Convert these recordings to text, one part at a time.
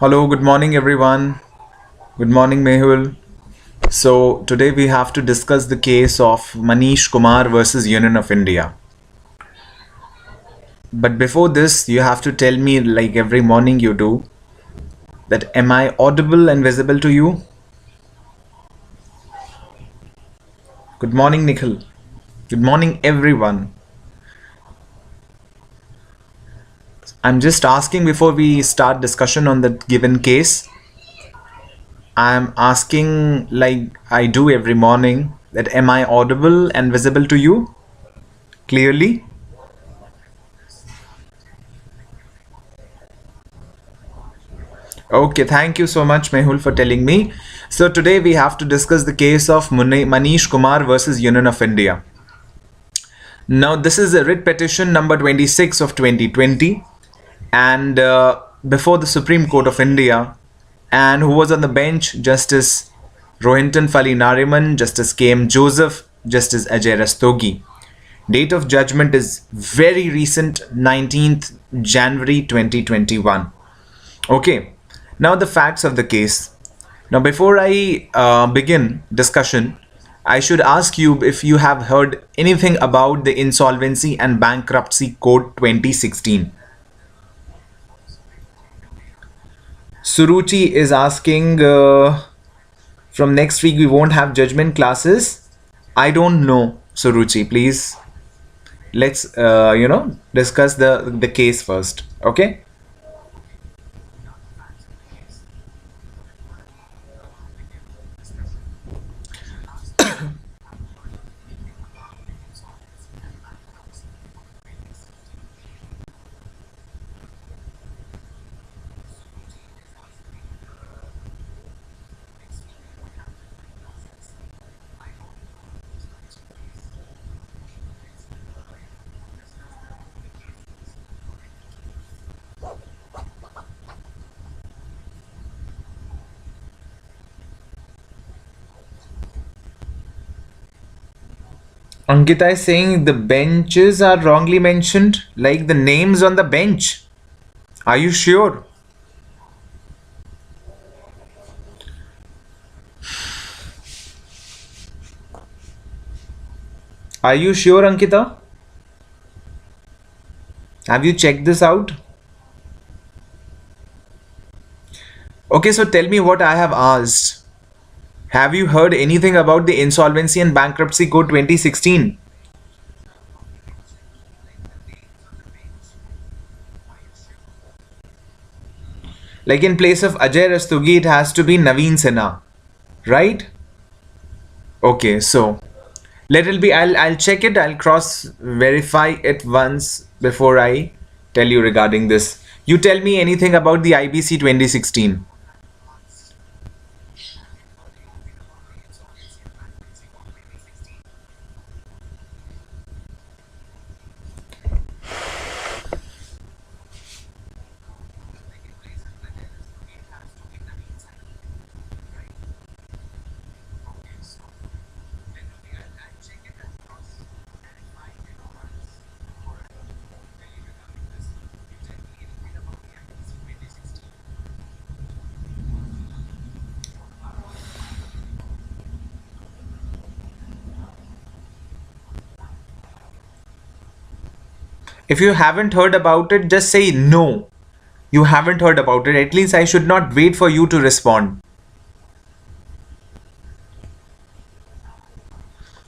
Hello, good morning everyone. Good morning Mehul. So today we have to discuss the case of Manish Kumar versus Union of India. But before this, you have to tell me, like every morning you do, that am I audible and visible to you? Good morning Nikhil. Good morning everyone. I'm just asking before we start discussion on the given case. I'm asking like I do every morning that am I audible and visible to you clearly? Okay, thank you so much, Mehul, for telling me. So today we have to discuss the case of Manish Kumar versus Union of India. Now, this is a writ petition number 26 of 2020, and before the Supreme Court of India, and who was on the bench, Justice Rohinton Fali Nariman, Justice K.M. Joseph, Justice Ajay Rastogi. Date of judgment is very recent, 19th January 2021. Okay. Now the facts of the case. Now before I begin discussion, I should ask you if you have heard anything about the Insolvency and Bankruptcy Code 2016. Suruchi is asking from next week we won't have judgment classes. I don't know, Suruchi. Please let's discuss the case first. Okay. Ankita is saying the benches are wrongly mentioned, like the names on the bench. Are you sure? Are you sure, Ankita? Have you checked this out? Okay, so tell me what I have asked. Have you heard anything about the Insolvency and Bankruptcy Code 2016? Like in place of Ajay Rastogi, it has to be Naveen Sinha, right? Okay, so let it be. I'll check it. I'll cross verify it once before I tell you regarding this. You tell me anything about the IBC 2016. If you haven't heard about it, just say no. You haven't heard about it. At least I should not wait for you to respond.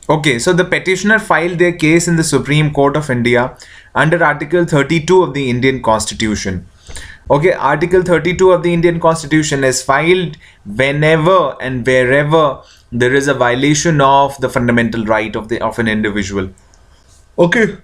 Okay, so the petitioner filed their case in the Supreme Court of India under Article 32 of the Indian Constitution. Okay, Article 32 of the Indian Constitution is filed whenever and wherever there is a violation of the fundamental right of an individual. Okay,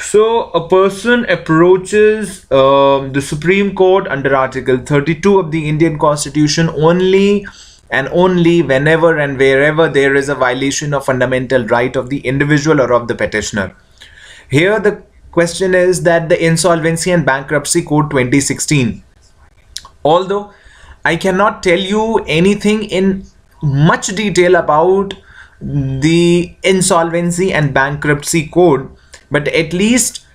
so a person approaches the Supreme Court under Article 32 of the Indian Constitution only and only whenever and wherever there is a violation of fundamental right of the individual or of the petitioner. Here the question is that the Insolvency and Bankruptcy Code 2016, although I cannot tell you anything in much detail about the Insolvency and Bankruptcy Code, but at least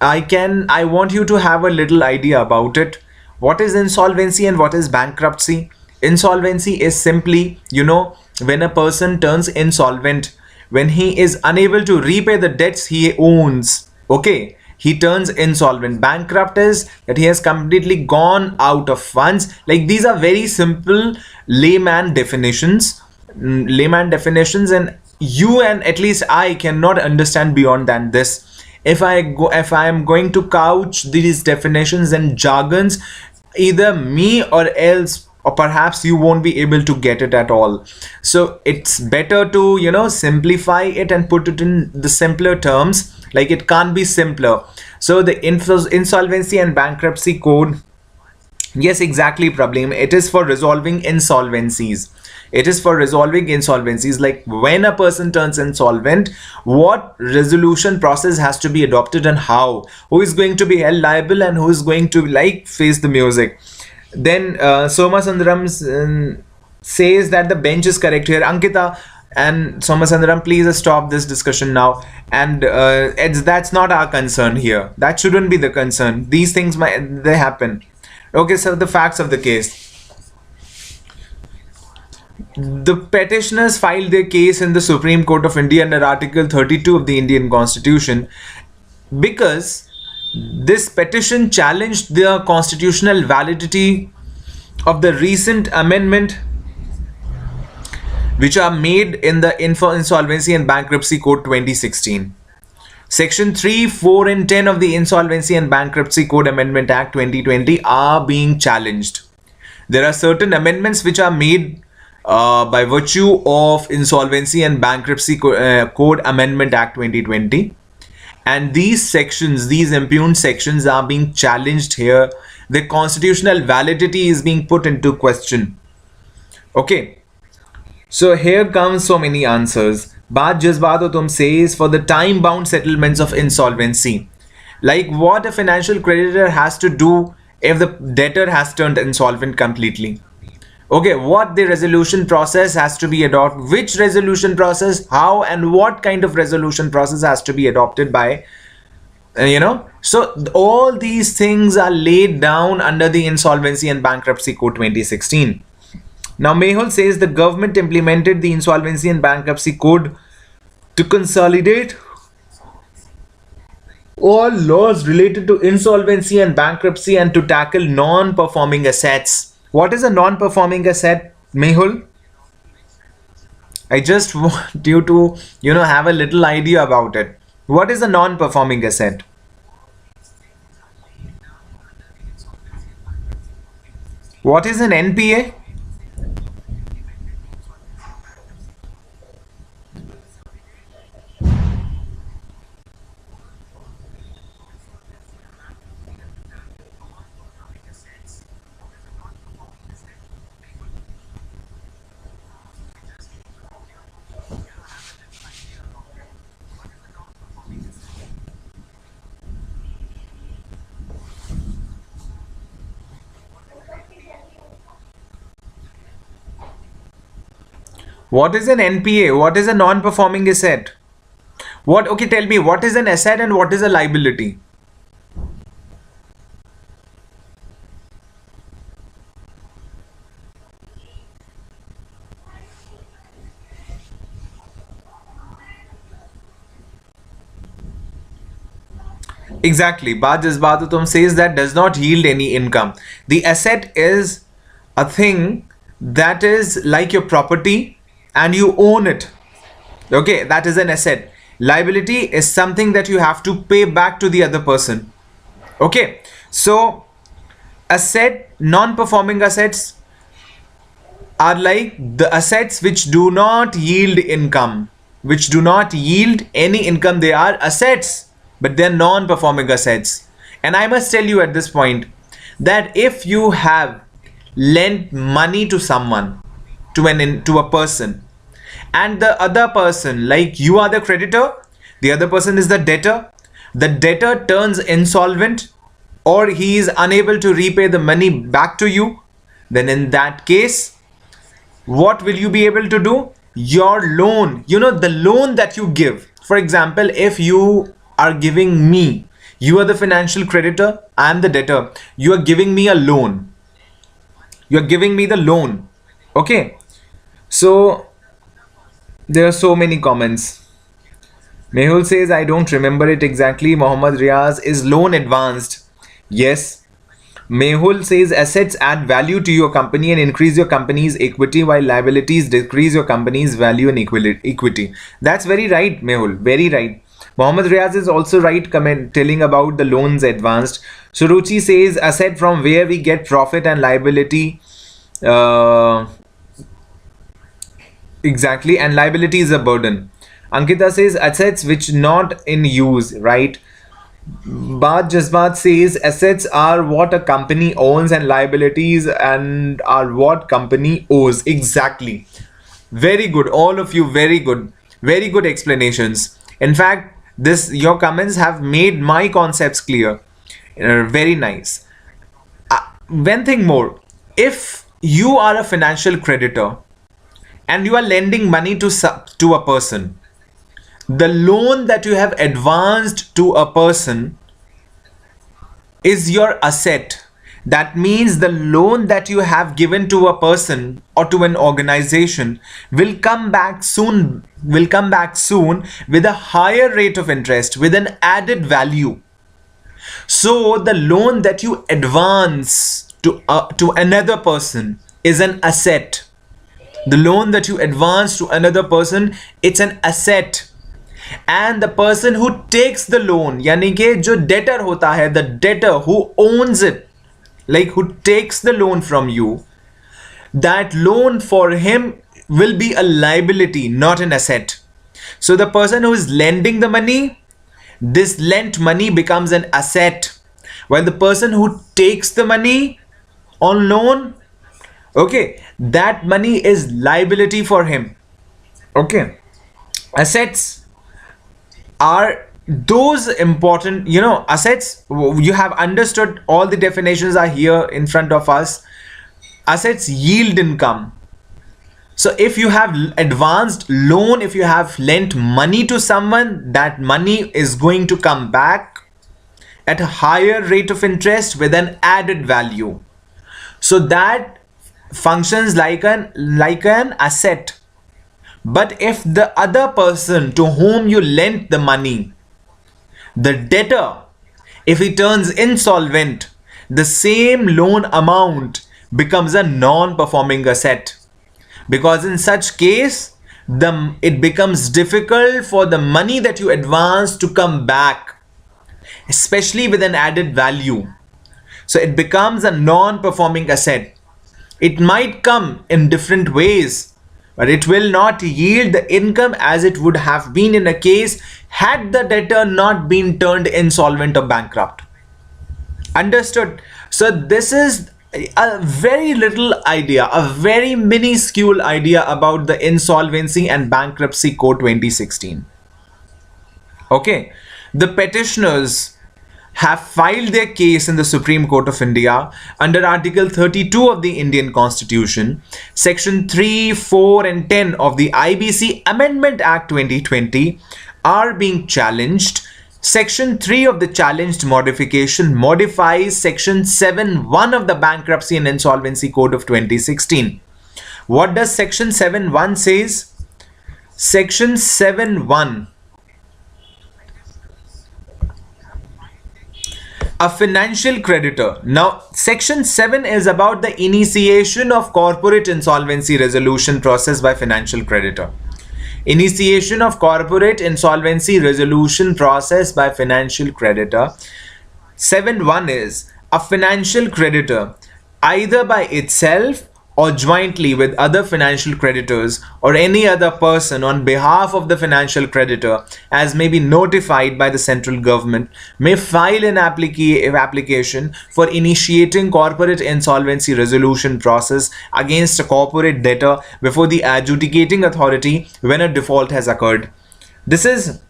I want you to have a little idea about it. What is insolvency and what is bankruptcy? Insolvency is simply, when a person turns insolvent, when he is unable to repay the debts he owns. Okay, he turns insolvent. Bankrupt is that he has completely gone out of funds. Like, these are very simple layman definitions, and you and at least I cannot understand beyond than this. If I am going to couch these definitions and jargons, either me or else, or perhaps you won't be able to get it at all. So it's better to simplify it and put it in the simpler terms. Like, it can't be simpler. So the Insolvency and Bankruptcy Code, yes, exactly, problem. It is for resolving insolvencies. It is for resolving insolvencies. Like, when a person turns insolvent, what resolution process has to be adopted and how? Who is going to be held liable and who is going to face the music? Then Soma Sundaram says that the bench is correct here. Ankita and Soma Sundaram, please stop this discussion now. And that's not our concern here. That shouldn't be the concern. These things they happen. Okay, so the facts of the case. The petitioners filed their case in the Supreme Court of India under Article 32 of the Indian Constitution because this petition challenged the constitutional validity of the recent amendment which are made in the Insolvency and Bankruptcy Code 2016. Section 3, 4 and 10 of the Insolvency and Bankruptcy Code Amendment Act 2020 are being challenged. There are certain amendments which are made by virtue of Insolvency and Bankruptcy Code Amendment Act 2020, and these sections, these impugned sections, are being challenged here. The constitutional validity is being put into question. Okay, so here comes so many answers. Baat jazbaat ho tum says for the time bound settlements of insolvency, like what a financial creditor has to do if the debtor has turned insolvent completely. Okay, what the resolution process has to be adopted, which resolution process, how and what kind of resolution process has to be adopted by, So all these things are laid down under the Insolvency and Bankruptcy Code 2016. Now Mehul says the government implemented the Insolvency and Bankruptcy Code to consolidate all laws related to insolvency and bankruptcy and to tackle non-performing assets. What is a non-performing asset, Mehul? I just want you to, have a little idea about it. What is a non-performing asset? What is an NPA? What is an NPA? What is a non-performing asset? Okay, tell me, what is an asset and what is a liability? Exactly. Baat jazbaat ho tum says that does not yield any income. The asset is a thing that is like your property and you own it. Okay, that is an asset. Liability is something that you have to pay back to the other person. Okay, so asset, non-performing assets are like the assets which do not yield income, which do not yield any income. They are assets, but they're non-performing assets. And I must tell you at this point that if you have lent money to someone, to a person, and the other person, like you are the creditor, the other person is the debtor turns insolvent or he is unable to repay the money back to you, then in that case, what will you be able to do? Your loan, the loan that you give. For example, if you are giving me, you are the financial creditor, I am the debtor. You are giving me a loan. You are giving me the loan. Okay. So there are so many comments. Mehul says, I don't remember it exactly. Mohammad Riaz, is loan advanced? Yes. Mehul says, assets add value to your company and increase your company's equity, while liabilities decrease your company's value and equity. That's very right, Mehul. Very right. Mohammad Riaz is also right, telling about the loans advanced. Suruchi says, asset from where we get profit and liability. Exactly. And liability is a burden. Ankita says, assets which not in use, right? Baat Jazbat says, assets are what a company owns and liabilities and are what company owes. Exactly. Very good. All of you, very good. Very good explanations. In fact, your comments have made my concepts clear. Very nice. One thing more. If you are a financial creditor and you are lending money to a person, the loan that you have advanced to a person is your asset. That means the loan that you have given to a person or to an organization will come back soon with a higher rate of interest, with an added value. So the loan that you advance to another person is an asset. The loan that you advance to another person, it's an asset. And the person who takes the loan, यानी कि जो debtor होता है, the debtor who owns it, like who takes the loan from you, that loan for him will be a liability, not an asset. So the person who is lending the money, this lent money becomes an asset, while the person who takes the money on loan, okay, that money is liability for him. Okay, assets are those important, assets. You have understood, all the definitions are here in front of us. Assets yield income. So if you have advanced loan, if you have lent money to someone, that money is going to come back at a higher rate of interest with an added value. So that functions like an asset. But if the other person to whom you lent the money, the debtor, if he turns insolvent, the same loan amount becomes a non-performing asset. Because in such case, it becomes difficult for the money that you advance to come back, especially with an added value. So it becomes a non-performing asset. It might come in different ways, but it will not yield the income as it would have been in a case had the debtor not been turned insolvent or bankrupt. Understood? So this is a very little idea, a very minuscule idea about the Insolvency and Bankruptcy Code 2016. Okay, the petitioners have filed their case in the Supreme Court of India under Article 32 of the Indian Constitution, Section 3, 4 and 10 of the IBC Amendment Act 2020 are being challenged. Section 3 of the challenged modification modifies Section 7.1 of the Bankruptcy and Insolvency Code of 2016. What does Section 7.1 says? Section 7.1. A financial creditor. Now, Section 7 is about the initiation of corporate insolvency resolution process by financial creditor. Initiation of corporate insolvency resolution process by financial creditor. 7.1 is a financial creditor, either by itself or jointly with other financial creditors or any other person on behalf of the financial creditor, as may be notified by the central government, may file an application for initiating corporate insolvency resolution process against a corporate debtor before the adjudicating authority when a default has occurred. This is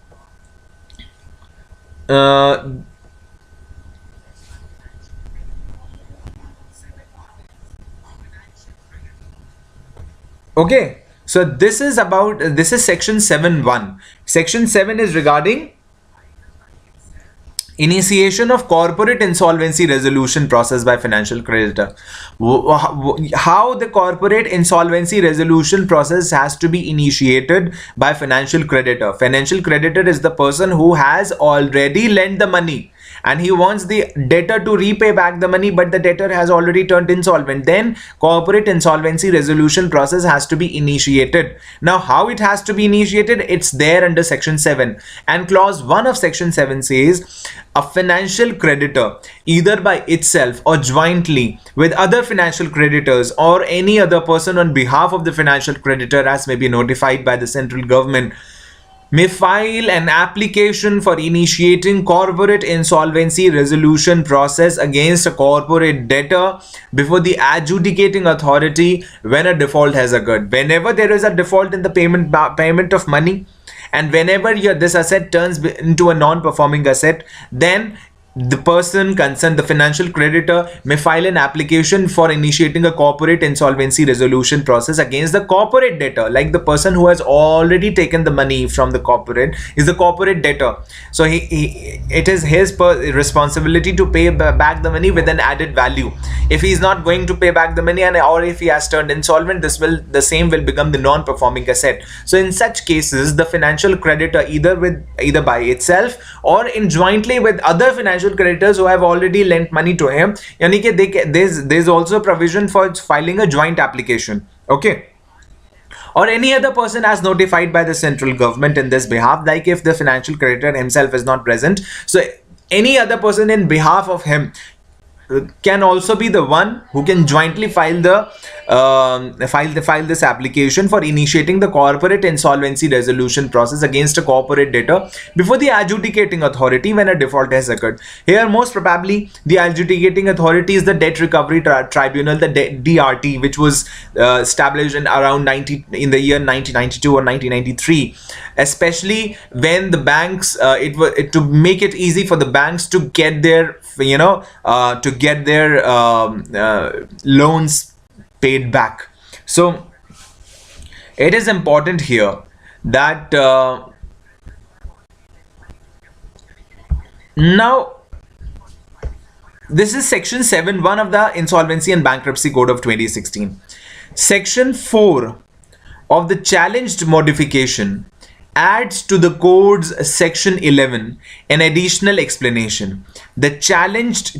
okay, so this is Section 7.1. Section 7 is regarding Initiation of corporate insolvency resolution process by financial creditor. How the corporate insolvency resolution process has to be initiated by financial creditor. Financial creditor is the person who has already lent the money and he wants the debtor to repay back the money, but the debtor has already turned insolvent. Then corporate insolvency resolution process has to be initiated. Now how it has to be initiated? It's there under section 7, and clause 1 of section 7 says a financial creditor, either by itself or jointly with other financial creditors or any other person on behalf of the financial creditor as may be notified by the central government, may file an application for initiating corporate insolvency resolution process against a corporate debtor before the adjudicating authority when a default has occurred. Whenever there is a default in the payment of money, and whenever this asset turns into a non-performing asset, then the person concerned, the financial creditor, may file an application for initiating a corporate insolvency resolution process against the corporate debtor. Like the person who has already taken the money from the corporate is the corporate debtor, so it is his responsibility to pay back the money with an added value. If he is not going to pay back the money, and or if he has turned insolvent, the same will become the non-performing asset. So in such cases, the financial creditor, either by itself or in jointly with other financial creditors who have already lent money to him, yani ki there's also a provision for filing a joint application, okay, or any other person as notified by the central government in this behalf. Like if the financial creditor himself is not present, so any other person in behalf of him can also be the one who can jointly file this application for initiating the corporate insolvency resolution process against a corporate debtor before the adjudicating authority when a default has occurred. Here most probably the adjudicating authority is the Debt Recovery Tribunal, the DRT, which was established in in the year 1992 or 1993, especially when the banks to make it easy for the banks to get their loans paid back. So it is important here that now this is section 7.1 of the Insolvency and Bankruptcy Code of 2016. Section 4 of the challenged modification adds to the code's section 11 an additional explanation. The challenged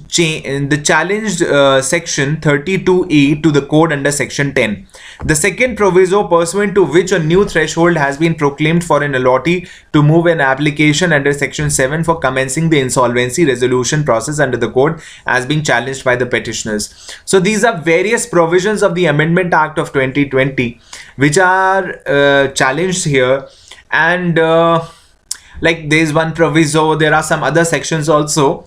section 32A to the code under section 10. The second proviso pursuant to which a new threshold has been proclaimed for an allottee to move an application under section 7 for commencing the insolvency resolution process under the code has been challenged by the petitioners. So these are various provisions of the Amendment Act of 2020 which are challenged here. And like there's one proviso, there are some other sections also.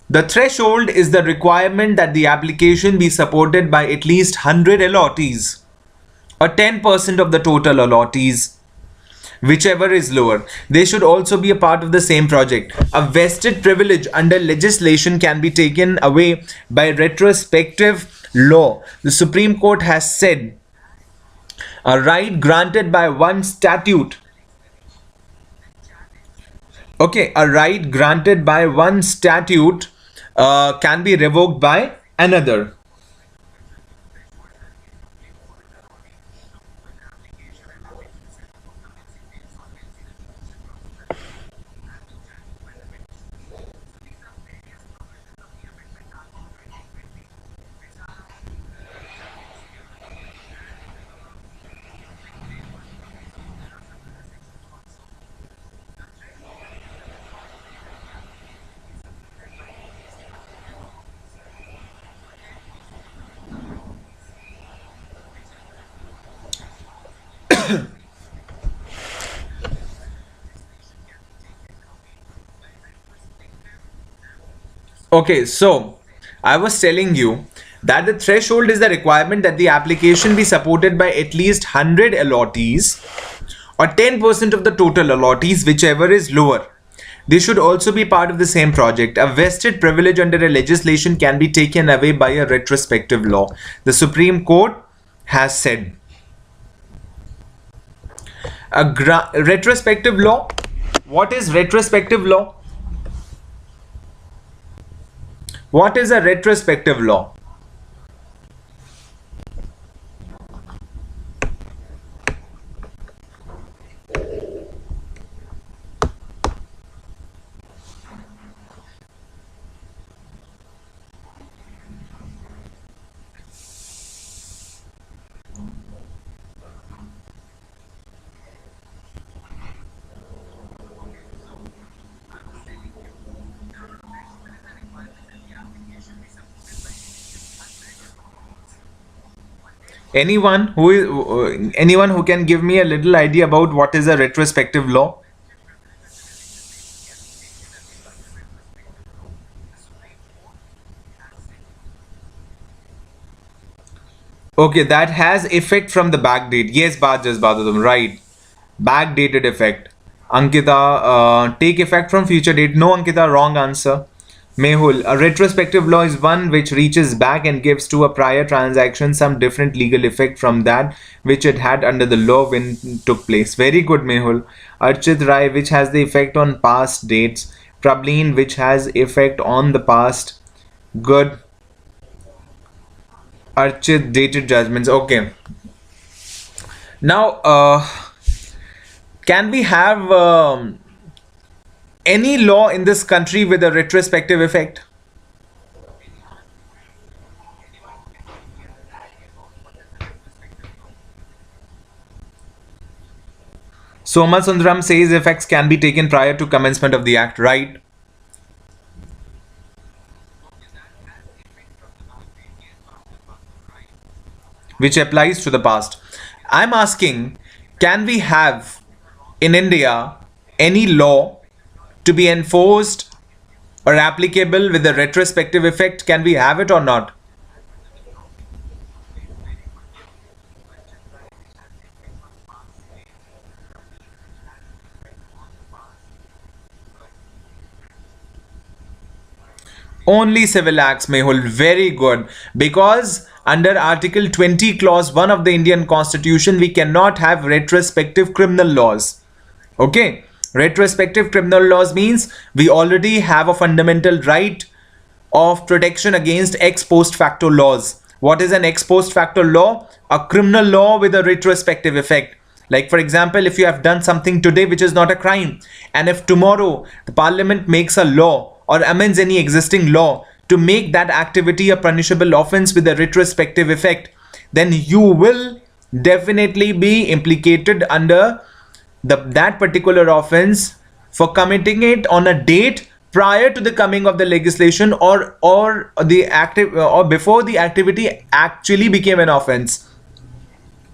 The threshold is the requirement that the application be supported by at least 100 allottees or 10% of the total allottees, whichever is lower. They should also be a part of the same project. A vested privilege under legislation can be taken away by retrospective law. The Supreme Court has said a right granted by one statute, okay, a right granted by one statute can be revoked by another. Okay, so I was telling you that the threshold is the requirement that the application be supported by at least 100 allottees or 10% of the total allottees, whichever is lower. They should also be part of the same project. A vested privilege under a legislation can be taken away by a retrospective law. The Supreme Court has said. Retrospective law. What is retrospective law? What is a retrospective law? Anyone who can give me a little idea about what is a retrospective law? Okay, that has effect from the back date. Yes, Badadam, right. Backdated effect. Ankita, take effect from future date. No, Ankita, wrong answer. Mehul, a retrospective law is one which reaches back and gives to a prior transaction some different legal effect from that which it had under the law when it took place. Very good, Mehul. Archit Rai, which has the effect on past dates. Prablin, which has effect on the past. Good. Archit, dated judgments. Okay. Now, can we have any law in this country with a retrospective effect? Soma Sundaram says effects can be taken prior to commencement of the act, right? Which applies to the past. I'm asking, can we have in India any law to be enforced or applicable with a retrospective effect? Can we have it or not? Only civil acts, Mehul. Very good. Because under Article 20, Clause 1 of the Indian Constitution, we cannot have retrospective criminal laws. Okay. Retrospective criminal laws means we already have a fundamental right of protection against ex post facto laws. What is an ex post facto law? A criminal law with a retrospective effect. Like, for example, if you have done something today which is not a crime, and if tomorrow the parliament makes a law or amends any existing law to make that activity a punishable offense with a retrospective effect, then you will definitely be implicated under that particular offense for committing it on a date prior to the coming of the legislation or the active or before the activity actually became an offense.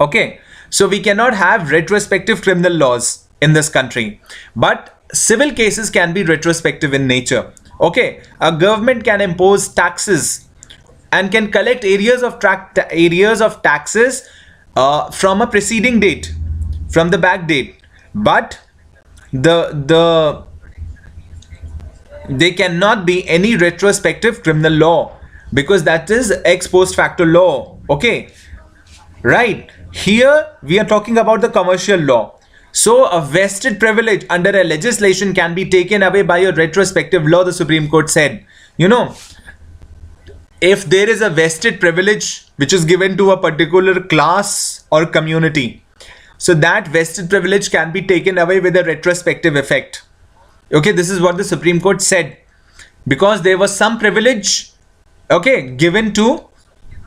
Okay, so we cannot have retrospective criminal laws in this country, but civil cases can be retrospective in nature. Okay, a government can impose taxes and can collect areas of taxes from a preceding date, from the back date, but the they cannot be any retrospective criminal law because that is ex post facto law. Okay, right. Here we are talking about the commercial law. So a vested privilege under a legislation can be taken away by a retrospective law, the Supreme Court said. You know, if there is a vested privilege which is given to a particular class or community, so that vested privilege can be taken away with a retrospective effect. Okay, this is what the Supreme Court said. Because there was some privilege, okay, given to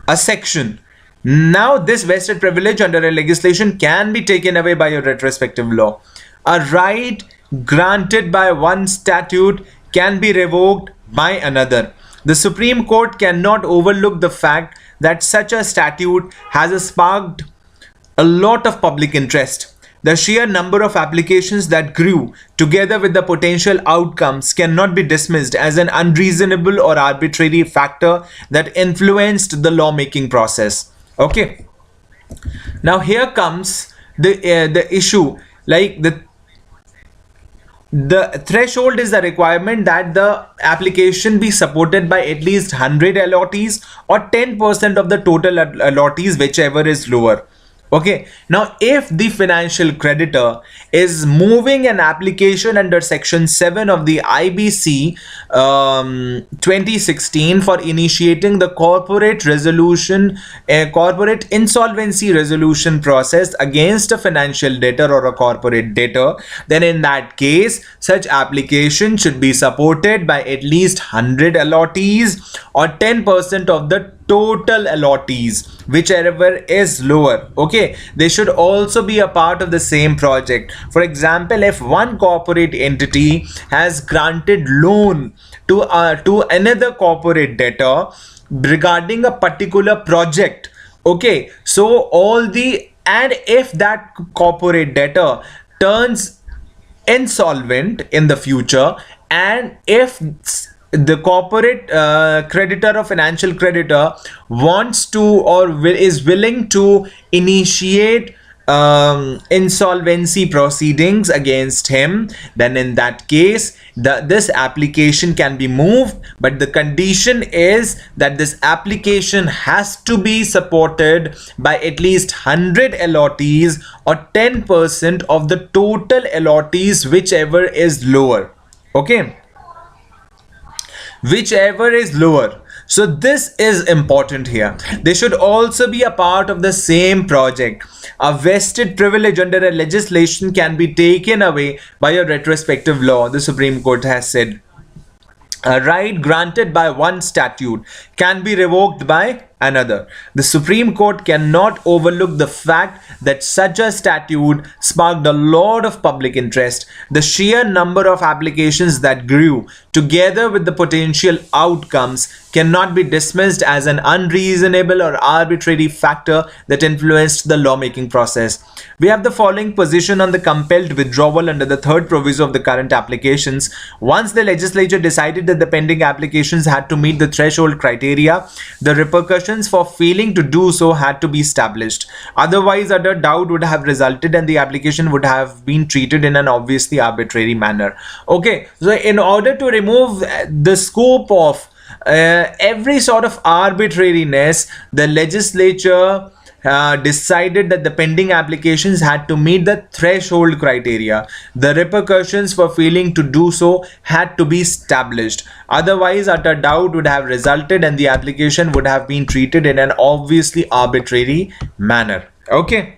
a section. Now this vested privilege under a legislation can be taken away by a retrospective law. A right granted by one statute can be revoked by another. The Supreme Court cannot overlook the fact that such a statute has sparked a lot of public interest. The sheer number of applications that grew together with the potential outcomes cannot be dismissed as an unreasonable or arbitrary factor that influenced the lawmaking process. Okay. Now here comes the issue. Like the threshold is the requirement that the application be supported by at least 100 allottees or 10% of the total allottees, whichever is lower. Okay, now if the financial creditor is moving an application under section 7 of the IBC 2016 for initiating the corporate insolvency resolution process against a financial debtor or a corporate debtor, then in that case such application should be supported by at least 100 allottees or 10% of the total allottees, whichever is lower. Okay, they should also be a part of the same project. For example, if one corporate entity has granted loan to another corporate debtor regarding a particular project, okay, so and if that corporate debtor turns insolvent in the future, and if the corporate creditor or financial creditor wants to or is willing to initiate insolvency proceedings against him, then in that case this application can be moved, but the condition is that this application has to be supported by at least 100 allottees or 10% of the total allottees, whichever is lower. Okay, whichever is lower. So this is important here. They should also be a part of the same project. A vested privilege under a legislation can be taken away by a retrospective law, the Supreme Court has said. A right granted by one statute can be revoked by another. The Supreme Court cannot overlook the fact that such a statute sparked a lot of public interest. The sheer number of applications that grew, together with the potential outcomes, cannot be dismissed as an unreasonable or arbitrary factor that influenced the lawmaking process. We have the following position on the compelled withdrawal under the third proviso of the current applications. Once the legislature decided that the pending applications had to meet the threshold criteria, the repercussions for failing to do so had to be established. Otherwise, utter doubt would have resulted and the application would have been treated in an obviously arbitrary manner. Okay, so in order to remove the scope of every sort of arbitrariness, the legislature decided that the pending applications had to meet the threshold criteria. The repercussions for failing to do so had to be established. Otherwise, utter doubt would have resulted and the application would have been treated in an obviously arbitrary manner. Okay.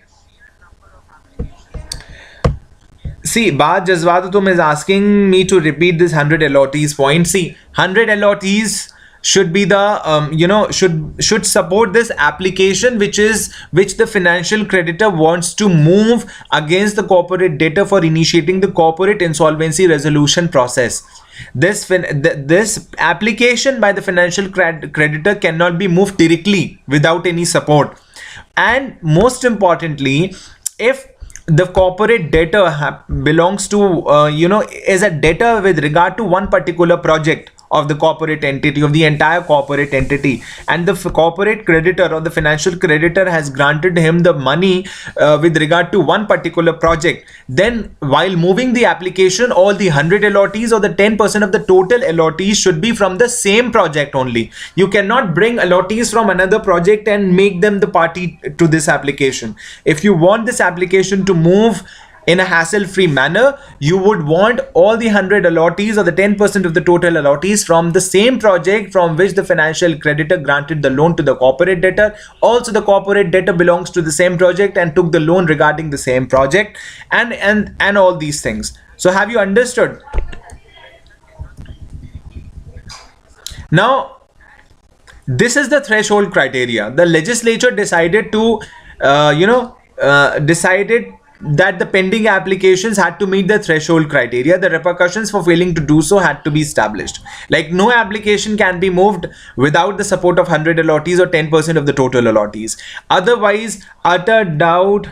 See, Baad Jazwatutum is asking me to repeat this 100 allottees point. See, 100 allottees should be the should support this application which the financial creditor wants to move against the corporate debtor for initiating the corporate insolvency resolution process. This application by the financial creditor cannot be moved directly without any support. And most importantly, if the corporate debtor belongs to is a debtor with regard to one particular project of the corporate entity, of the entire corporate entity, and the corporate creditor or the financial creditor has granted him the money with regard to one particular project, then while moving the application, all the 100 allottees or the 10% of the total allottees should be from the same project only. You cannot bring allottees from another project and make them the party to this application. If you want this application to move in a hassle-free manner, you would want all the 100 allottees or the 10% of the total allottees from the same project from which the financial creditor granted the loan to the corporate debtor. Also, the corporate debtor belongs to the same project and took the loan regarding the same project, and all these things. So have you understood? Now, this is the threshold criteria. The legislature decided to, decided that the pending applications had to meet the threshold criteria. The repercussions for failing to do so had to be established. Like, no application can be moved without the support of 100 allottees or 10% of the total allottees. Otherwise, utter doubt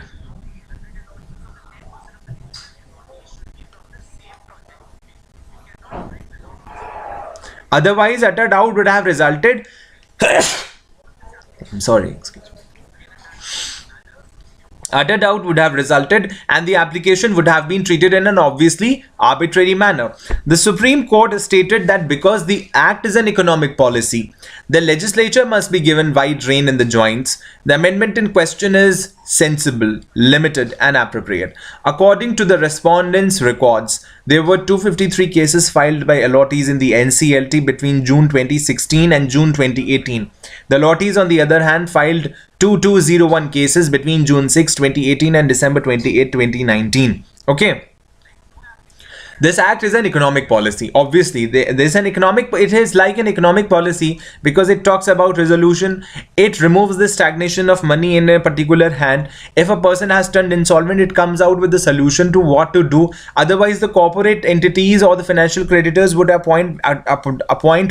would have resulted. I'm sorry, excuse me. Utter doubt would have resulted and the application would have been treated in an obviously arbitrary manner. The Supreme Court stated that because the Act is an economic policy, the legislature must be given wide rein in the joints. The amendment in question is sensible, limited, and appropriate. According to the respondents' records, there were 253 cases filed by allottees in the NCLT between June 2016 and June 2018. The allottees, on the other hand, filed 2201 cases between June 6, 2018 and December 28, 2019. Okay. This act is an economic policy. Obviously, it is like an economic policy because it talks about resolution. It removes the stagnation of money in a particular hand. If a person has turned insolvent, it comes out with the solution to what to do. Otherwise, the corporate entities or the financial creditors would a point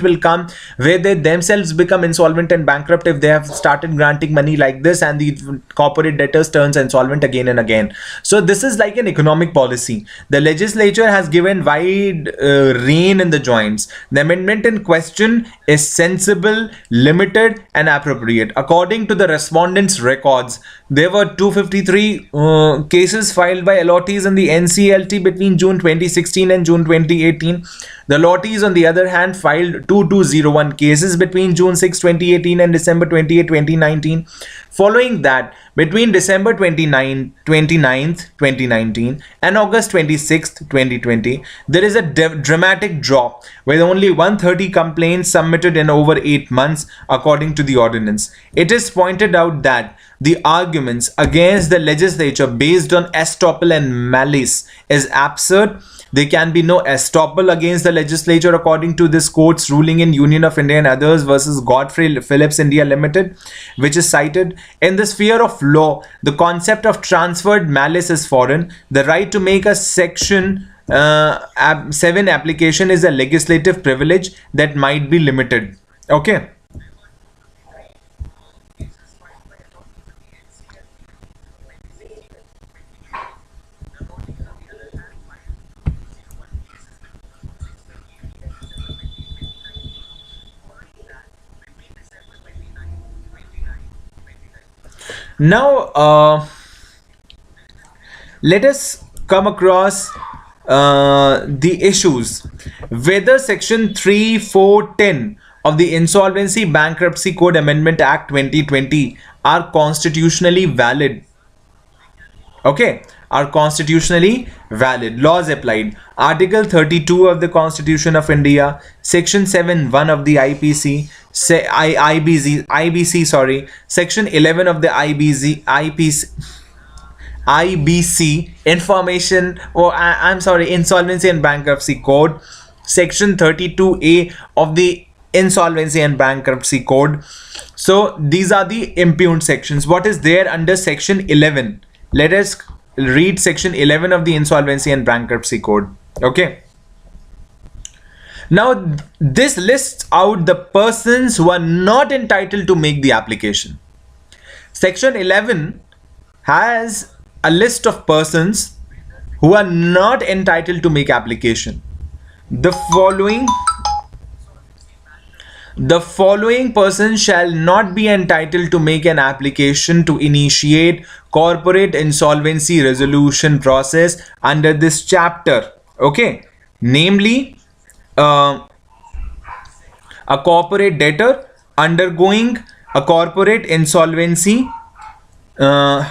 will come where they themselves become insolvent and bankrupt if they have started granting money like this, and the corporate debtors turns insolvent again and again. So this is like an economic policy. The legislature has given wide rein in the joints. The amendment in question is sensible, limited, and appropriate. According to the respondents' records, there were 253 cases filed by allottees in the NCLT between June 2016 and June 2018. The allottees, on the other hand, filed 2201 cases between June 6, 2018 and December 28, 2019. Following that, between December 29th, 2019 and August 26th, 2020, there is a dramatic drop with only 130 complaints submitted in over 8 months according to the ordinance. It is pointed out that the arguments against the legislature based on estoppel and malice is absurd. There can be no estoppel against the legislature according to this court's ruling in Union of India and others versus Godfrey Phillips India Limited, which is cited. In the sphere of law, the concept of transferred malice is foreign. The right to make a Section 7 application is a legislative privilege that might be limited. Okay. Now, let us come across the issues whether Section 3, 4, 10 of the Insolvency Bankruptcy Code Amendment Act 2020 are constitutionally valid. Okay, are constitutionally valid. Laws applied. Article 32 of the Constitution of India, Section 7(1) of the IPC, Section 11 of the IBC, Insolvency and Bankruptcy Code, Section 32A of the Insolvency and Bankruptcy Code. So these are the impugned sections. What is there under Section 11? Let us read Section 11 of the Insolvency and Bankruptcy Code. Okay. Now, this lists out the persons who are not entitled to make the application. Section 11 has a list of persons who are not entitled to make application. The following persons shall not be entitled to make an application to initiate corporate insolvency resolution process under this chapter. Okay, namely a corporate debtor undergoing a corporate insolvency, a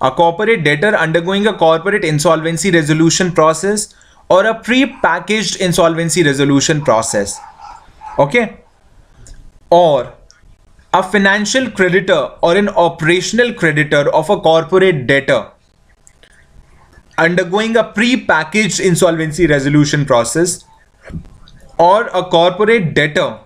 corporate debtor undergoing a corporate insolvency resolution process, or a pre-packaged insolvency resolution process. Okay, or a financial creditor or an operational creditor of a corporate debtor undergoing a pre-packaged insolvency resolution process, or a corporate debtor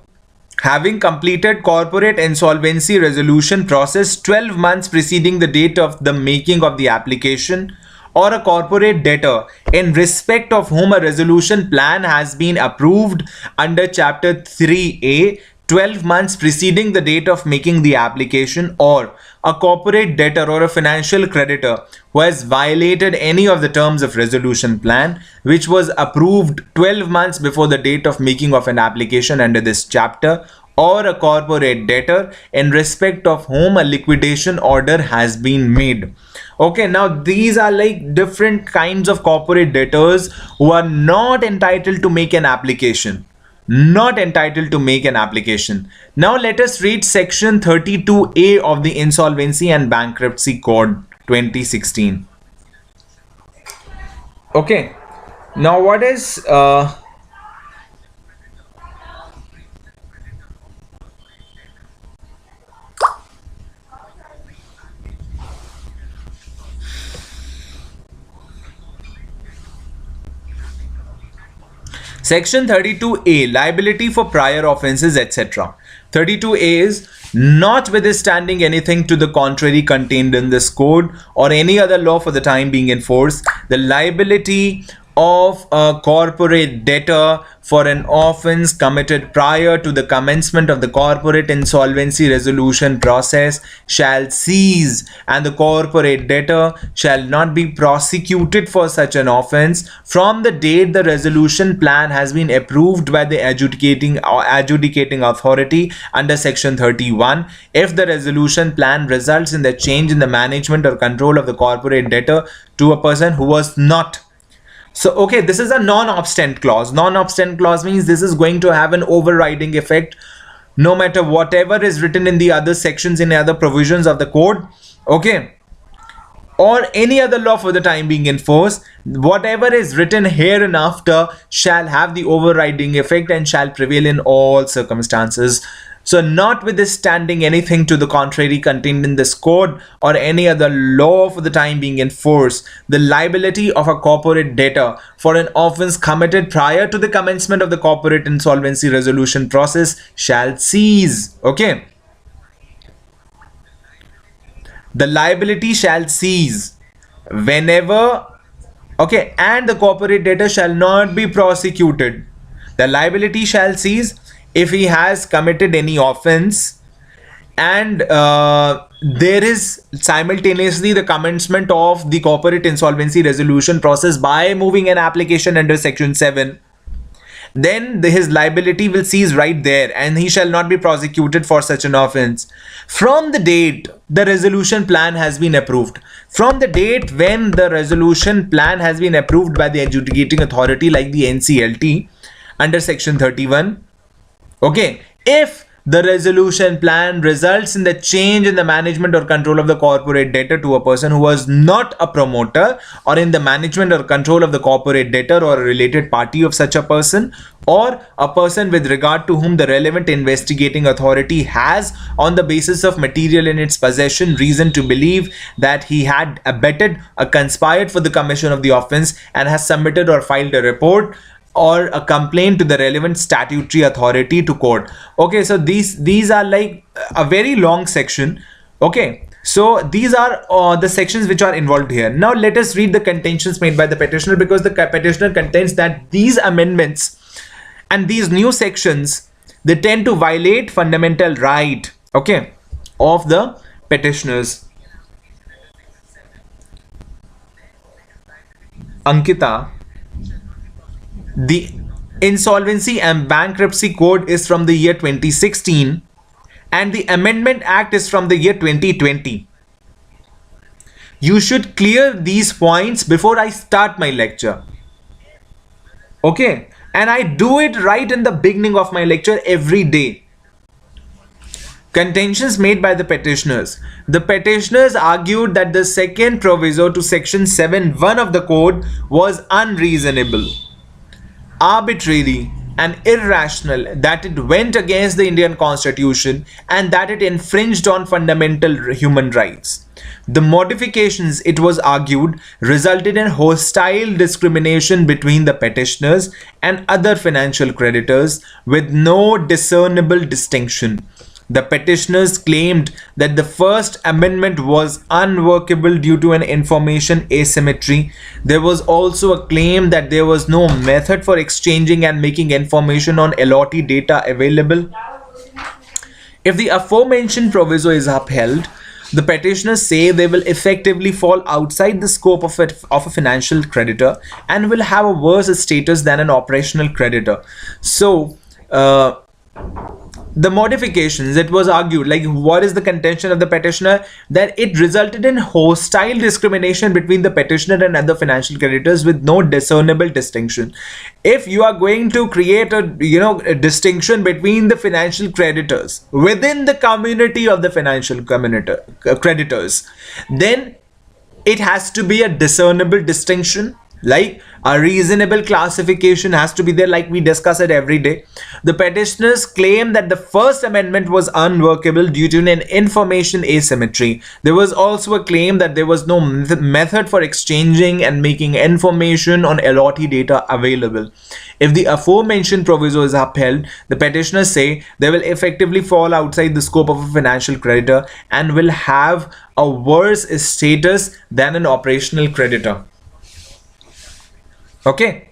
having completed corporate insolvency resolution process 12 months preceding the date of the making of the application, or a corporate debtor in respect of whom a resolution plan has been approved under Chapter 3A 12 months preceding the date of making the application, or a corporate debtor or a financial creditor who has violated any of the terms of resolution plan which was approved 12 months before the date of making of an application under this chapter, or a corporate debtor in respect of whom a liquidation order has been made. Okay, now these are like different kinds of corporate debtors who are not entitled to make an application. Not entitled to make an application. Now let us read section 32A of the Insolvency and Bankruptcy Code 2016. Okay, now what is Section 32A, liability for prior offences, etc. 32A is, notwithstanding anything to the contrary contained in this code or any other law for the time being in force, the liability of a corporate debtor for an offence committed prior to the commencement of the corporate insolvency resolution process shall cease, and the corporate debtor shall not be prosecuted for such an offence from the date the resolution plan has been approved by the adjudicating authority under section 31, if the resolution plan results in the change in the management or control of the corporate debtor to a person who was not. So, okay, this is a non-obstant clause. Non-obstant clause means this is going to have an overriding effect no matter whatever is written in the other sections, in other provisions of the code, okay, or any other law for the time being in force. Whatever is written here and after shall have the overriding effect and shall prevail in all circumstances. So, notwithstanding anything to the contrary contained in this code or any other law for the time being in force, the liability of a corporate debtor for an offence committed prior to the commencement of the corporate insolvency resolution process shall cease. Okay. The liability shall cease whenever, okay, and the corporate debtor shall not be prosecuted. The liability shall cease if he has committed any offense and there is simultaneously the commencement of the corporate insolvency resolution process by moving an application under section 7, then his liability will cease right there and he shall not be prosecuted for such an offense from the date the resolution plan has been approved. From the date when the resolution plan has been approved by the adjudicating authority like the NCLT under section 31. Okay, if the resolution plan results in the change in the management or control of the corporate debtor to a person who was not a promoter, or in the management or control of the corporate debtor or a related party of such a person, or a person with regard to whom the relevant investigating authority has, on the basis of material in its possession, reason to believe that he had abetted or conspired for the commission of the offence and has submitted or filed a report or a complaint to the relevant statutory authority to court. Okay, so these are like a very long section. Okay, so these are the sections which are involved here. Now let us read the contentions made by the petitioner, because the petitioner contends that these amendments and these new sections, they tend to violate fundamental right, okay, of the petitioners. Ankita, the Insolvency and Bankruptcy Code is from the year 2016 and the Amendment Act is from the year 2020. You should clear these points before I start my lecture. Okay, and I do it right in the beginning of my lecture every day. Contentions made by the petitioners. The petitioners argued that the second proviso to section 7(1) of the code was unreasonable, arbitrary and irrational, that it went against the Indian Constitution and that it infringed on fundamental human rights. The modifications, it was argued, resulted in hostile discrimination between the petitioners and other financial creditors with no discernible distinction. The petitioners claimed that the First Amendment was unworkable due to an information asymmetry. There was also a claim that there was no method for exchanging and making information on allotee data available. If the aforementioned proviso is upheld, The petitioners say they will effectively fall outside the scope of a financial creditor and will have a worse status than an operational creditor. So, the modifications, it was argued, like, what is the contention of the petitioner? That it resulted in hostile discrimination between the petitioner and other financial creditors with no discernible distinction. If you are going to create a distinction between the financial creditors within the community of the financial creditors, then it has to be a discernible distinction. Like, a reasonable classification has to be there, like we discuss it every day. The petitioners claim that the First Amendment was unworkable due to an information asymmetry. There was also a claim that there was no method for exchanging and making information on allottee data available. If the aforementioned proviso is upheld, the petitioners say they will effectively fall outside the scope of a financial creditor and will have a worse status than an operational creditor. Okay,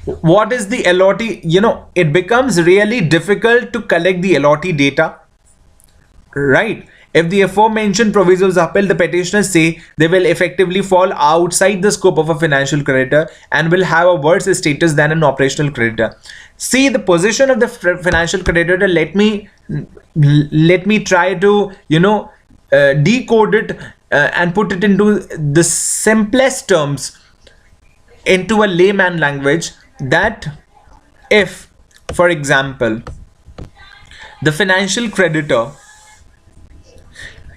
what is the allottee? It becomes really difficult to collect the allottee data, right? If the aforementioned provisos upheld, the petitioners say they will effectively fall outside the scope of a financial creditor and will have a worse status than an operational creditor. See, the position of the financial creditor, let me try to decode it and put it into the simplest terms, into a layman language, that if, for example, the financial creditor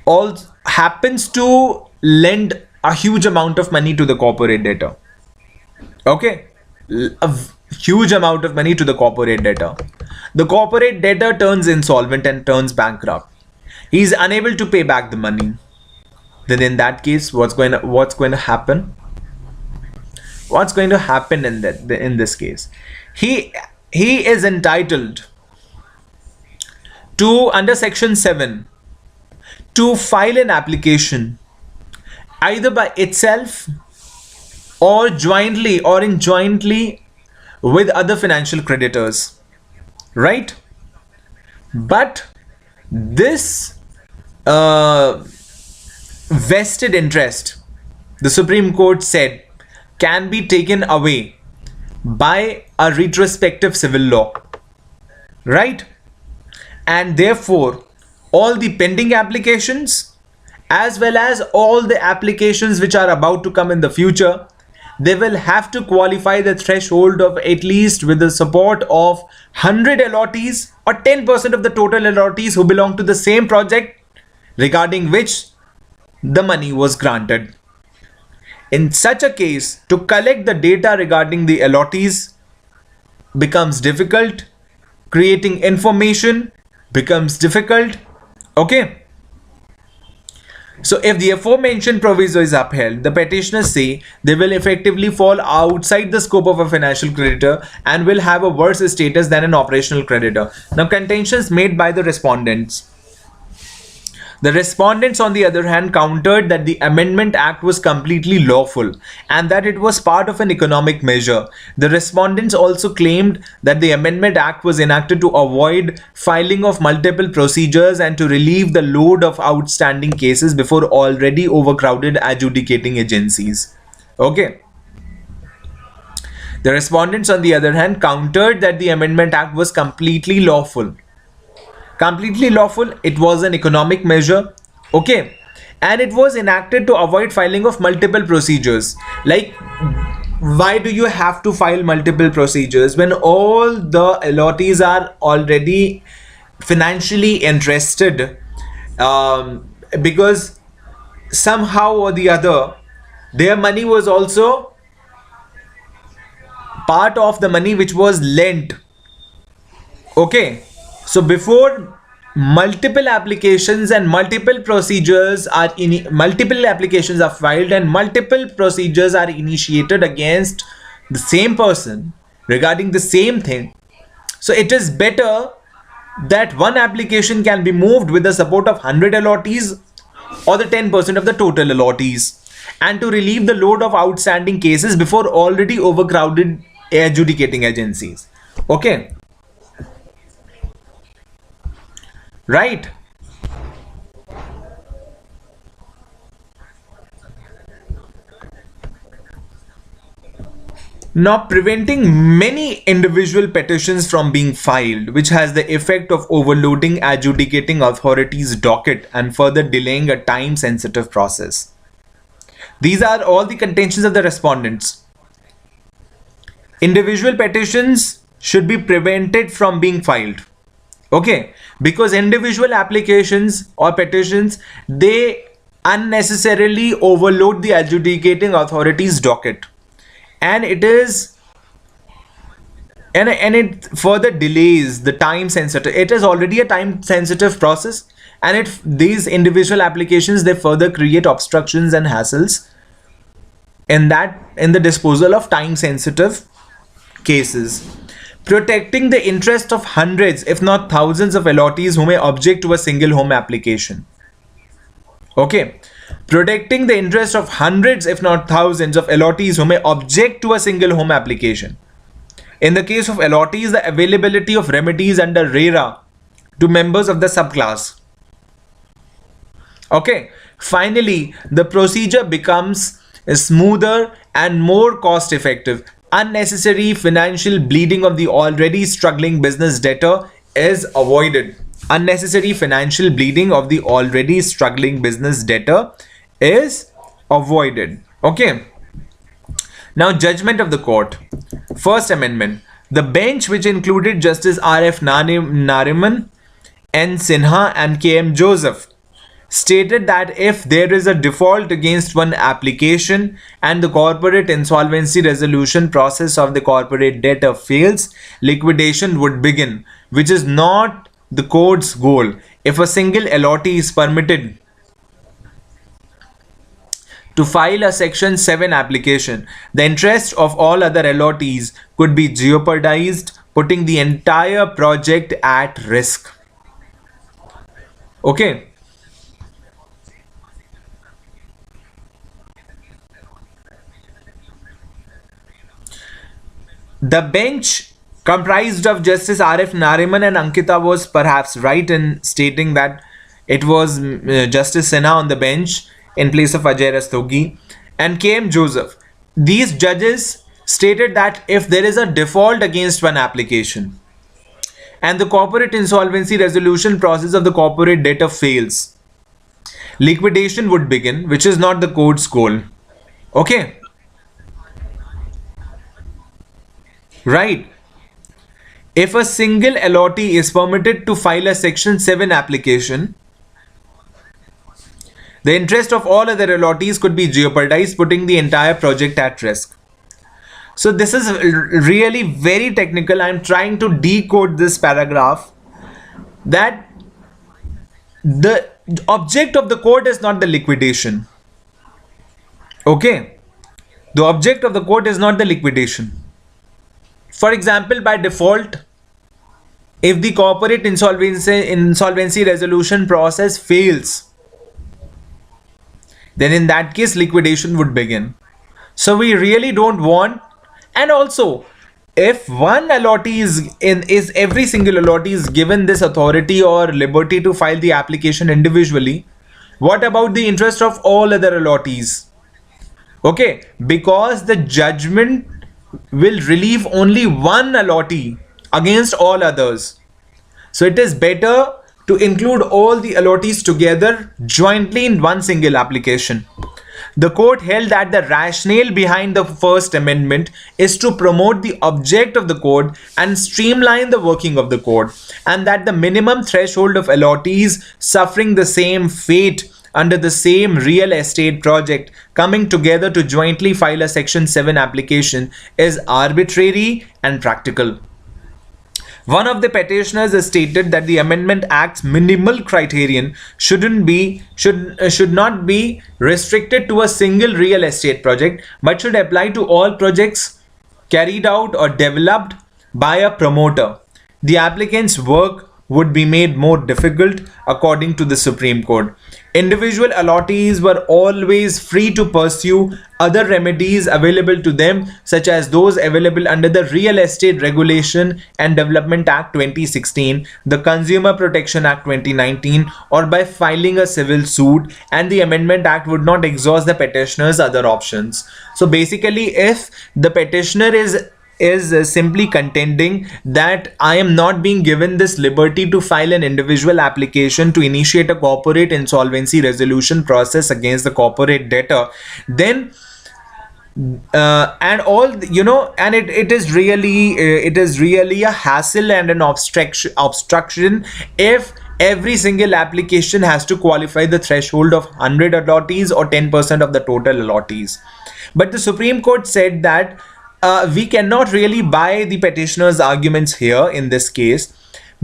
all happens to lend a huge amount of money to the corporate debtor, okay, a huge amount of money to the corporate debtor. The corporate debtor turns insolvent and turns bankrupt. He is unable to pay back the money. Then in that case, what's going to happen? What's going to happen in this case? He is entitled to, under section 7, to file an application either by itself or jointly with other financial creditors, right? But this vested interest, the Supreme Court said, can be taken away by a retrospective civil law, right? And therefore, all the pending applications as well as all the applications which are about to come in the future, they will have to qualify the threshold of at least with the support of 100 allottees or 10% of the total allottees who belong to the same project regarding which the money was granted. In such a case, to collect the data regarding the allottees becomes difficult. Creating information becomes difficult. Okay. So if the aforementioned proviso is upheld, the petitioners say they will effectively fall outside the scope of a financial creditor and will have a worse status than an operational creditor. Now, contentions made by the respondents. The respondents, on the other hand, countered that the Amendment Act was completely lawful and that it was part of an economic measure. The respondents also claimed that the Amendment Act was enacted to avoid filing of multiple procedures and to relieve the load of outstanding cases before already overcrowded adjudicating agencies. Okay. The respondents, on the other hand, countered that the Amendment Act was completely lawful. Completely lawful, it was an economic measure, okay, and it was enacted to avoid filing of multiple procedures. Like, why do you have to file multiple procedures when all the allottees are already financially interested, because somehow or the other their money was also part of the money which was lent, okay. So before multiple applications and multiple procedures are multiple applications are filed and multiple procedures are initiated against the same person regarding the same thing, so it is better that one application can be moved with the support of 100 allottees or the 10% of the total allottees, and to relieve the load of outstanding cases before already overcrowded adjudicating agencies. Okay. Right. Now, preventing many individual petitions from being filed, which has the effect of overloading adjudicating authorities' docket and further delaying a time-sensitive process. These are all the contentions of the respondents. Individual petitions should be prevented from being filed. Okay, because individual applications or petitions, they unnecessarily overload the adjudicating authorities' docket. And it further delays the time sensitive. It is already a time sensitive process, and these individual applications, they further create obstructions and hassles in the disposal of time sensitive cases. Protecting the interest of hundreds if not thousands of allottees who may object to a single home application. Okay, protecting the interest of hundreds if not thousands of allottees who may object to a single home application. In the case of allottees, the availability of remedies under RERA to members of the subclass. Okay, finally, the procedure becomes smoother and more cost effective. Unnecessary financial bleeding of the already struggling business debtor is avoided. Unnecessary financial bleeding of the already struggling business debtor is avoided. Okay. Now, judgment of the court. First Amendment. The bench, which included Justice R.F. Nariman, N. Sinha, and K.M. Joseph, stated that if there is a default against one application and the corporate insolvency resolution process of the corporate debtor fails, liquidation would begin, which is not the court's goal. If a single allottee is permitted to file a Section 7 application, the interest of all other allottees could be jeopardized, putting the entire project at risk. Okay. The bench comprised of Justice R.F. Nariman and Ankita was perhaps right in stating that it was Justice Sinha on the bench in place of Ajay Rastogi and K.M. Joseph. These judges stated that if there is a default against one application and the corporate insolvency resolution process of the corporate debtor fails, liquidation would begin, which is not the court's goal. Okay. Right. If a single allottee is permitted to file a Section 7 application, the interest of all other allottees could be jeopardized, putting the entire project at risk. So this is really very technical. I'm trying to decode this paragraph, that the object of the court is not the liquidation. Okay. The object of the court is not the liquidation. For example, by default, if the corporate insolvency resolution process fails, then in that case liquidation would begin. So we really don't want. And also, if one allottee is every single allottee is given this authority or liberty to file the application individually, what about the interest of all other allottees? Okay, because the judgment will relieve only one allottee against all others. So it is better to include all the allottees together jointly in one single application. The court held that the rationale behind the First Amendment is to promote the object of the code and streamline the working of the code, and that the minimum threshold of allottees suffering the same fate under the same real estate project coming together to jointly file a Section 7 application is arbitrary and practical. One of the petitioners has stated that the Amendment Act's minimal criterion should not be restricted to a single real estate project, but should apply to all projects carried out or developed by a promoter. The applicant's work would be made more difficult according to the Supreme Court. Individual allottees were always free to pursue other remedies available to them, such as those available under the Real Estate Regulation and Development Act 2016, the Consumer Protection Act 2019, or by filing a civil suit, and the Amendment Act would not exhaust the petitioner's other options. So basically, if the petitioner is simply contending that I am not being given this liberty to file an individual application to initiate a corporate insolvency resolution process against the corporate debtor, then and all, and it is really a hassle and an obstruction if every single application has to qualify the threshold of 100 allottees or 10% of the total allottees. But the Supreme Court said that we cannot really buy the petitioner's arguments here in this case,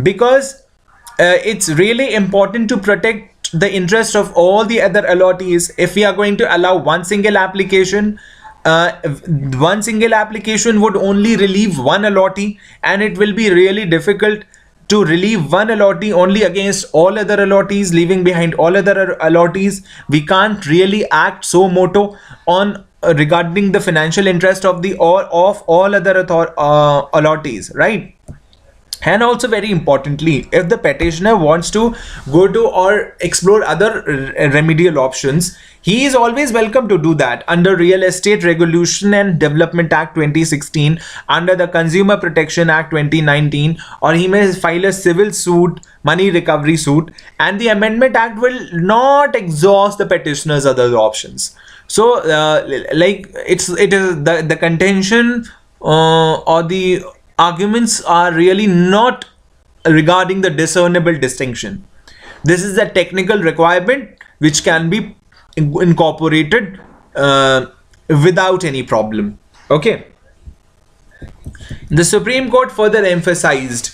because it's really important to protect the interest of all the other allottees. If we are going to allow one single application would only relieve one allottee, and it will be really difficult to relieve one allottee only against all other allottees, leaving behind all other allottees. We can't really act so moto on regarding the financial interest of all other allottees, right? And also, very importantly, if the petitioner wants to go to or explore other remedial options, he is always welcome to do that under Real Estate Regulation and Development Act 2016, under the Consumer Protection Act 2019, or he may file a civil suit, money recovery suit, and the Amendment Act will not exhaust the petitioner's other options. So it is the contention or the arguments are really not regarding the discernible distinction. This is a technical requirement which can be incorporated without any problem. Okay. The Supreme Court further emphasized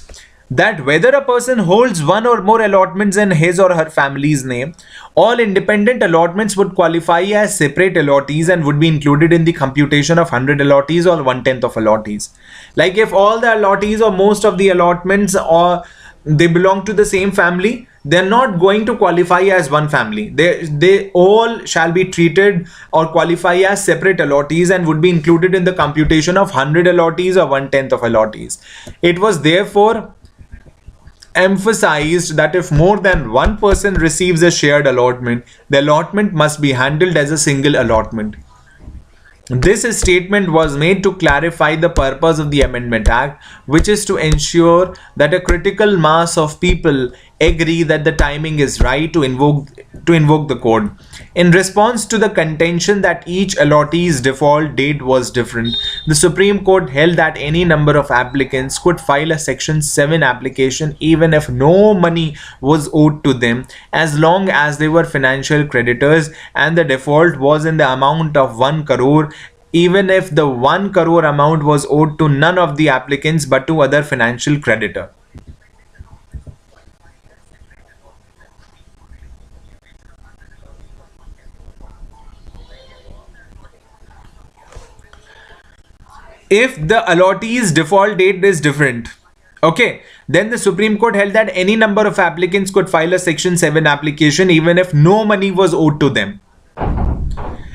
that whether a person holds one or more allotments in his or her family's name, all independent allotments would qualify as separate allottees and would be included in the computation of 100 allottees or 1/10 of allottees. Like if all the allottees or most of the allotments or they belong to the same family, they're not going to qualify as one family. They all shall be treated or qualify as separate allottees and would be included in the computation of 100 allottees or 1/10 of allottees. It was therefore emphasized that if more than one person receives a shared allotment, the allotment must be handled as a single allotment. This statement was made to clarify the purpose of the Amendment Act, which is to ensure that a critical mass of people agree that the timing is right to invoke the code. In response to the contention that each allottee's default date was different, the Supreme Court held that any number of applicants could file a Section 7 application even if no money was owed to them, as long as they were financial creditors and the default was in the amount of 1 crore, even if the 1 crore amount was owed to none of the applicants but to other financial creditor. If the allottee's default date is different, okay, then the Supreme Court held that any number of applicants could file a Section 7 application even if no money was owed to them,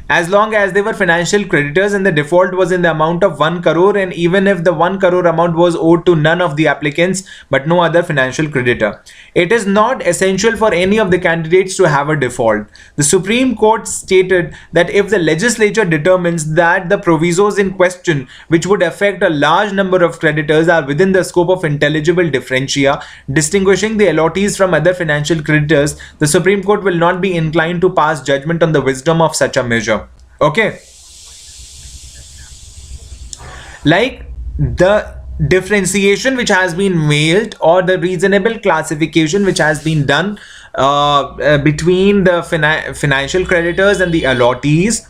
as long as they were financial creditors and the default was in the amount of 1 crore, and even if the 1 crore amount was owed to none of the applicants but no other financial creditor. It is not essential for any of the candidates to have a default. The Supreme Court stated that if the legislature determines that the provisos in question, which would affect a large number of creditors, are within the scope of intelligible differentia, distinguishing the allottees from other financial creditors, the Supreme Court will not be inclined to pass judgment on the wisdom of such a measure. Okay, like the differentiation which has been made or the reasonable classification which has been done between the financial creditors and the allottees,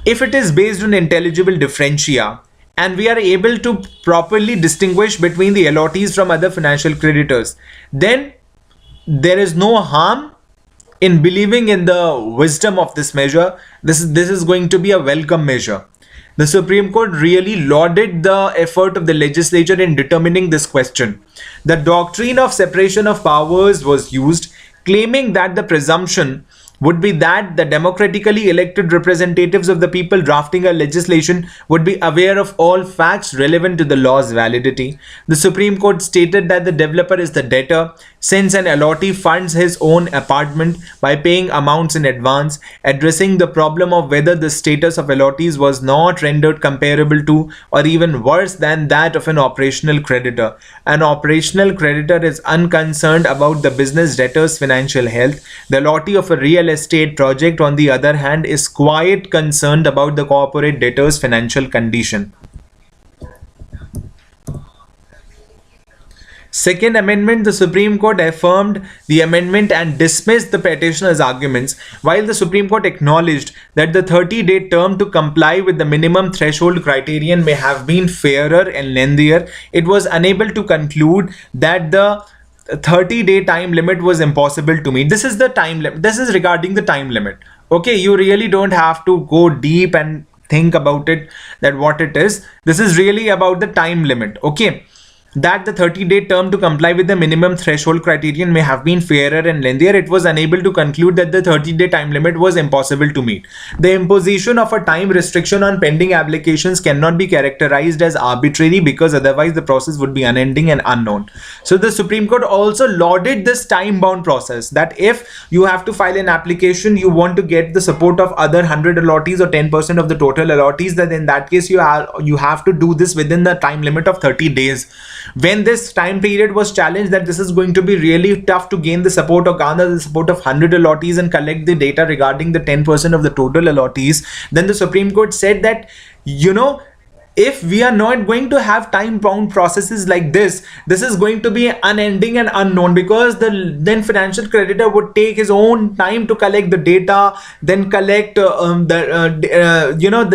if it is based on intelligible differentia and we are able to properly distinguish between the allottees from other financial creditors, then there is no harm in believing in the wisdom of this measure. This is going to be a welcome measure. The Supreme Court really lauded the effort of the legislature in determining this question. The doctrine of separation of powers was used. claiming that the presumption would be that the democratically elected representatives of the people drafting a legislation would be aware of all facts relevant to the law's validity. The Supreme Court stated that the developer is the debtor, since an allottee funds his own apartment by paying amounts in advance, addressing the problem of whether the status of allottees was not rendered comparable to or even worse than that of an operational creditor. An operational creditor is unconcerned about the business debtor's financial health. The allottee of a real estate project, on the other hand, is quite concerned about the corporate debtor's financial condition. Second Amendment, the Supreme Court affirmed the amendment and dismissed the petitioner's arguments. While the Supreme Court acknowledged that the 30-day term to comply with the minimum threshold criterion may have been fairer and lengthier, it was unable to conclude that the 30-day time limit was impossible to meet. This is the time limit. This is regarding the time limit. Okay, you really don't have to go deep and think about it, that what it is. This is really about the time limit. Okay, that the 30-day term to comply with the minimum threshold criterion may have been fairer and lengthier, it was unable to conclude that the 30-day time limit was impossible to meet. The imposition of a time restriction on pending applications cannot be characterized as arbitrary, because otherwise the process would be unending and unknown. So the Supreme Court also lauded this time-bound process, that if you have to file an application, you want to get the support of other 100 allottees or 10% of the total allottees, that in that case you have to do this within the time limit of 30 days. When this time period was challenged, that this is going to be really tough to gain the support or garner the support of 100 allottees and collect the data regarding the 10% of the total allottees, then the Supreme Court said that, if we are not going to have time-bound processes like this is going to be unending and unknown, because then financial creditor would take his own time to collect the data, then collect the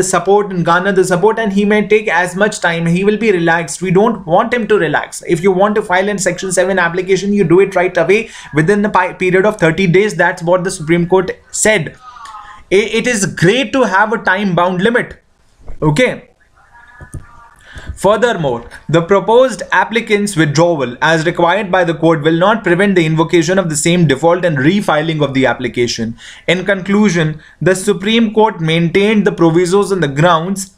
support and garner the support, and he may take as much time. He will be relaxed. We don't want him to relax. If you want to file in Section 7 application, you do it right away within the period of 30 days. That's what the Supreme Court said. It is great to have a time-bound limit. Okay. Furthermore, the proposed applicant's withdrawal, as required by the court, will not prevent the invocation of the same default and refiling of the application. In conclusion, the Supreme Court maintained the provisos on the grounds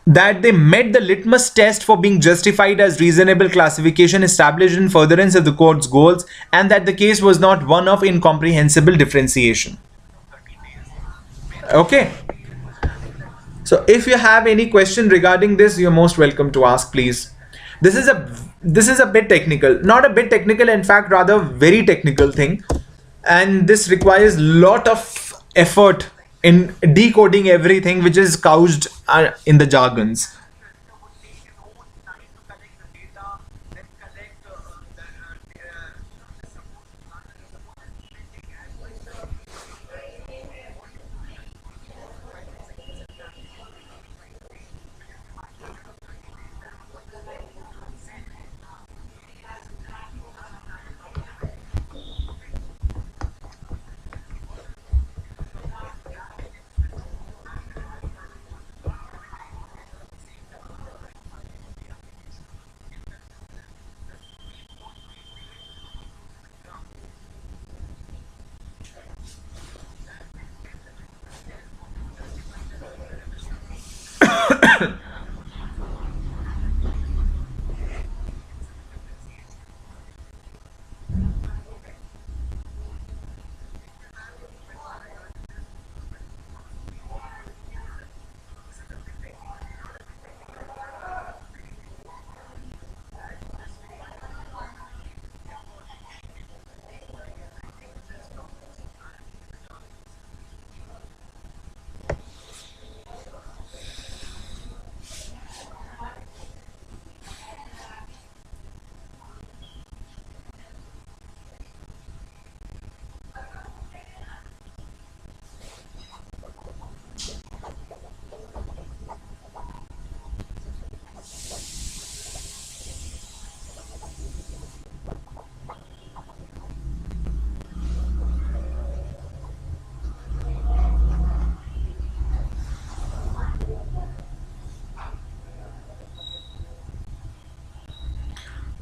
that they met the litmus test for being justified as reasonable classification established in furtherance of the court's goals, and that the case was not one of incomprehensible differentiation. Okay. So if you have any question regarding this, you're most welcome to ask, please. This is a bit technical, not a bit technical, in fact, rather very technical thing. And this requires lot of effort in decoding everything which is couched in the jargons.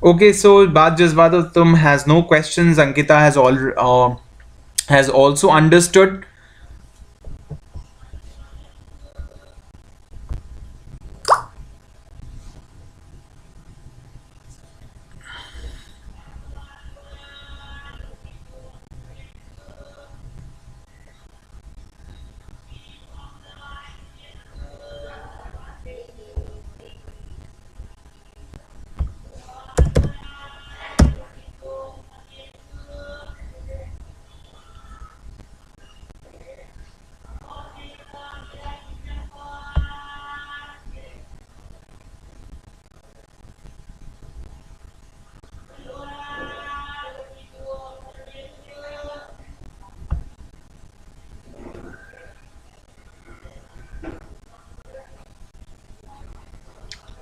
Okay, so Baat Jazbadatum has no questions. Ankita has also understood.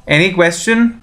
Any question?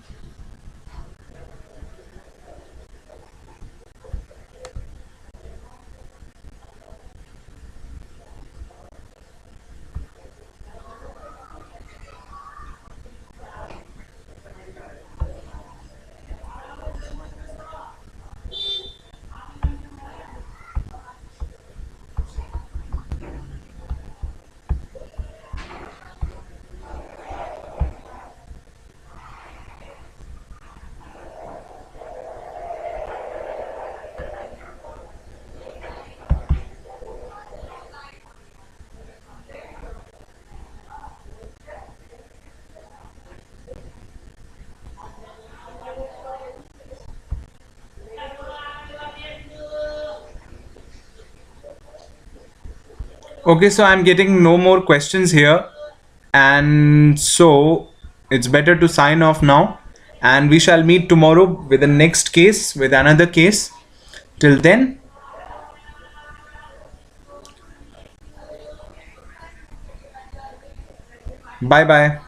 Okay, so I'm getting no more questions here, and so it's better to sign off now. And we shall meet tomorrow with the next case, with another case. Till then, bye bye.